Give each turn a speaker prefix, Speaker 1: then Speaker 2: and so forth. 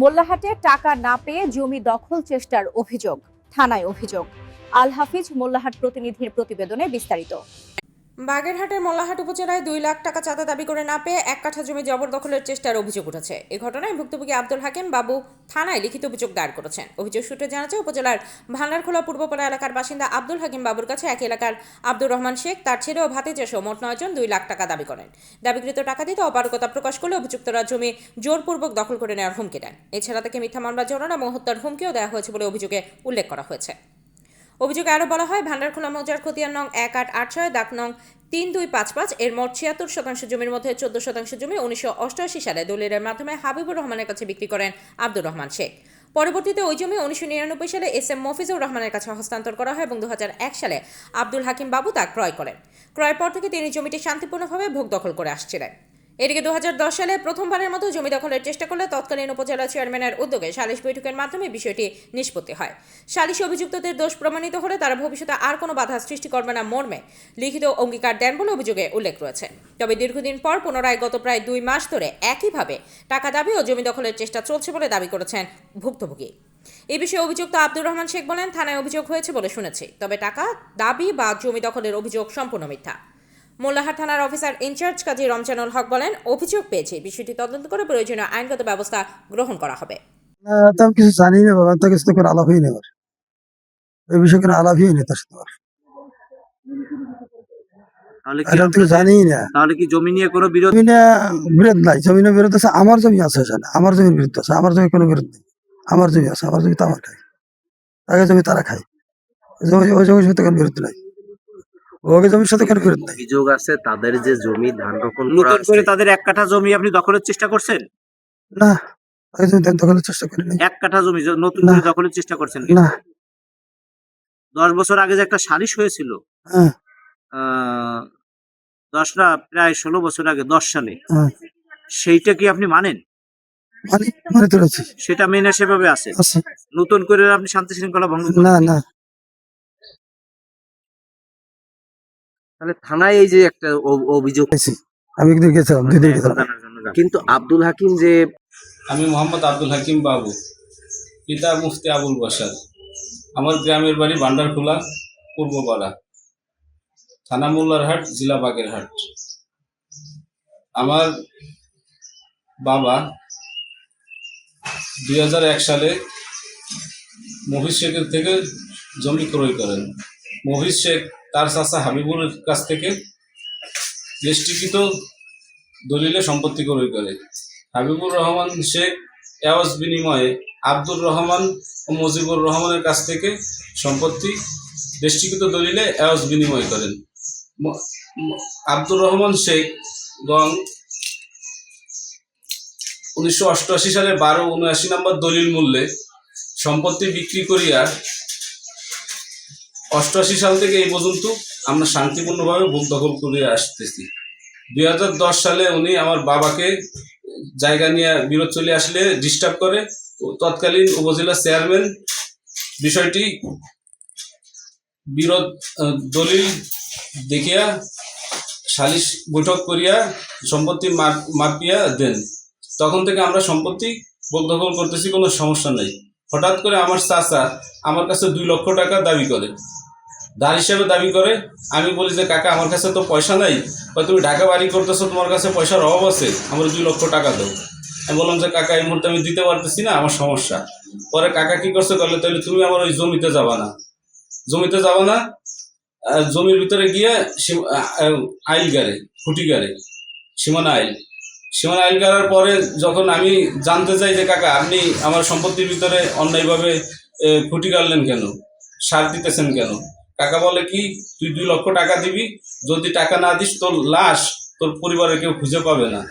Speaker 1: মোল্লাহাটে টাকা না পেয়ে জমি দখল চেষ্টার অভিযোগ, থানায় অভিযোগ। আল হাফিজ মোল্লাহাট প্রতিনিধির প্রতিবেদনে বিস্তারিত।
Speaker 2: বাগেরহাটের মোল্লাহাট উপজেলায় 2 লাখ টাকা চাঁদা দাবি করে না পেয়ে 1 কাঠা জমি জবরদখলের চেষ্টার অভিযোগ উঠেছে। এই ঘটনায় ভুক্তভোগী আব্দুল হাকিম বাবু থানায় লিখিত অভিযোগ দায়ের করেছেন। অভিযোগ সূত্রে জানা যায়, উপজেলার ভান্ডারখোলা পূর্বপাড়া এলাকার বাসিন্দা আব্দুল হাকিম বাবুর কাছে একই এলাকার আব্দুর রহমান শেখ, তার ছেলে ও ভাতিজা সহ মোট 9 জন 2 লাখ টাকা দাবি করেন। দাবিকৃত টাকা দিতে অপারগতা প্রকাশ করলে অভিযুক্তরা জমি জোরপূর্বক দখল করে নেওয়ার হুমকি দেন। এছাড়া তাকে মিথ্যা মামলা জড়ানো এবং হত্যার হুমকিও দেওয়া হয়েছে বলে অভিযোগে উল্লেখ করা হয়েছে। অভিযোগে আরও বলা হয়, ভান্ডারখোলা মৌজার খতিয়ান নং 1886 দাগ নং 3255 এর মোট 76% জমির মধ্যে 14% জমি 1988 সালে দলিলের মাধ্যমে হাবিবুর রহমানের কাছে বিক্রি করেন আব্দুর রহমান শেখ। পরবর্তীতে ওই জমি 1999 সালে এস.এম. মফিজুর রহমানের কাছে হস্তান্তর করা হয় এবং 2001 সালে আব্দুল হাকিম বাবু তা ক্রয় করেন। ক্রয়ের পর থেকে তিনি জমিটি শান্তিপূর্ণভাবে ভোগ দখল করে আসছিলেন। এদিকে 2010 সালে প্রথমবারের মতো জমি দখলের চেষ্টা করলে তৎকালীন উপজেলা চেয়ারম্যানের উদ্যোগে সালিশ বৈঠকের মাধ্যমে বিষয়টি নিষ্পত্তি হয়। সালিশে অভিযুক্তদের দোষ প্রমাণিত হলে তারা ভবিষ্যতে আর কোনো বাধা সৃষ্টি করবে না মর্মে লিখিত অঙ্গীকার দেন বলে অভিযোগে উল্লেখ রয়েছে। তবে দীর্ঘদিন পর পুনরায় গত প্রায় 2 মাস ধরে একইভাবে টাকা দাবি ও জমি দখলের চেষ্টা চলছে বলে দাবি করেছেন ভুক্তভোগী। এই বিষয়ে অভিযুক্ত আব্দুর রহমান শেখ বলেন, থানায় অভিযোগ হয়েছে বলে শুনেছি, তবে টাকা দাবি বা জমি দখলের অভিযোগ সম্পূর্ণ মিথ্যা। মোল্লাহাট থানার অফিসার ইনচার্জ কাজী রমজানুল হক বলেন, অভিযোগ পেয়েছে, বিষয়টি তদন্ত করে প্রয়োজনীয় আইনগত ব্যবস্থা গ্রহণ করা হবে।
Speaker 3: আমি কিছু জানি না বাবা, তো কিছু তো করে আলাপ হয়নি, এই বিষয়ে কোনো আলাপই হয়নি তার সাথে। জানি না,
Speaker 4: তাহলে কি জমি নিয়ে কোনো বিরোধ?
Speaker 3: বিরোধ নাই, জমি নিয়ে বিরোধ আছে। আমার জমি আছে, আমার জমির বিরুদ্ধে আছে। আমার জমি কোনো বিরোধ নেই, আমার জমি আছে, আমার জমি তো আমার খাই, তাকে জমি তারা খায়। ওই জমির সাথে কোনো বিরোধ নাই, ওকে জমির সাথে কোনো বিরোধ নাই।
Speaker 4: অভিযোগ আছে তাদের যে জমি ধান রোপণ নতুন করে তাদের 1 কাঠা জমি আপনি দখলের চেষ্টা করছেন?
Speaker 3: না, তাকে জমি দখলের চেষ্টা করি নাই।
Speaker 4: 1 কাঠা জমি নতুন করে দখলের চেষ্টা করছেন
Speaker 3: না।
Speaker 4: 10 বছর আগে যে একটা সালিশ হয়েছিল, 10 না প্রায় 16 বছর আগে, 10 সালে, সেইটা কি আপনি মানেন?
Speaker 3: মানে তো আছে,
Speaker 4: সেটা মেনে সেভাবে আছে। নতুন করে আপনি শান্তি শৃঙ্খলা ভঙ্গ করেন?
Speaker 3: না না।
Speaker 4: তাহলে থানায় এই যে একটা অভিযোগ,
Speaker 3: আমি কিন্তু গেছিলাম, 2 দিন গেছিলাম।
Speaker 4: কিন্তু আব্দুল হাকিম যে,
Speaker 5: আমি মোহাম্মদ আব্দুল হাকিম বাবু, পিতা মুফতি আবুল বাশার। আমার গ্রামের বাড়ি ভান্ডারখোলা পূর্বপাড়া, থানা মোল্লারহাট, জেলা বাগেরহাট। আমার বাবা 2001 সালে মফিজ শেখের থেকে জমি ক্রয় করেন। মফিজ শেখ তার চাচা হাবিবুরের কাছ থেকে রেজিস্ট্রিকৃত দলিলে সম্পত্তি ক্রয় করে। হাবিবুর রহমান শেখ এওয়াজ বিনিময়ে আব্দুর রহমান ও মুজিবুর রহমানের কাছ থেকে সম্পত্তি রেজিস্ট্রিকৃত দলিলে এওয়াজ বিনিময় করেন। আব্দুর রহমান শেখ গং 1988 সালে 1279 নম্বর দলিল মূল্যে সম্পত্তি বিক্রি করিয়া 88 সাল থেকে এই পর্যন্ত আমরা শান্তিপূর্ণভাবে ভোগ দখল করে আসতেছি। 2010 সালে উনি আমার বাবাকে জায়গা নিয়ে বিরোধ চলে আসলে ডিস্টার্ব করে। তৎকালীন উপজেলা চেয়ারম্যান বিষয়টি বিরোধ দলিল দেখিয়া সালিশ বৈঠক করিয়া সম্পত্তি মাপিয়া দেন। তখন থেকে আমরা সম্পত্তি ভোগ দখল করতেছি, কোনো সমস্যা নেই। হঠাৎ করে আমার চাচা আমার কাছে 2 লক্ষ টাকা দাবি করে, ধার হিসেবে দাবি করে। আমি বলি যে কাকা, আমার কাছে তো পয়সা নাই, তুমি ঢাকা বাড়ি করতেছো, তোমার কাছে পয়সার অভাব আছে, আমার 2 লক্ষ টাকা দাও। আমি বললাম যে কাকা, এই মুহূর্তে আমি দিতে পারতেছি না, আমার সমস্যা। পরে কাকা কি করছে, বললে তাহলে তুমি আমার ওই জমিতে যাবা না, জমির ভিতরে গিয়ে আইল গাড়ে, খুঁটি গাড়ে, সীমানা আইল গাড়ার পরে যখন আমি জানতে চাই যে কাকা, আপনি আমার সম্পত্তির ভিতরে অন্যায়ভাবে খুঁটি গাড়লেন কেন, সার দিতেছেন কেন? কাকা বলে কি, তুই 2 লক্ষ টাকা দিবি, যদি টাকা না দিস তোর লাশ তোর পরিবারের কেউ খুঁজে পাবে না।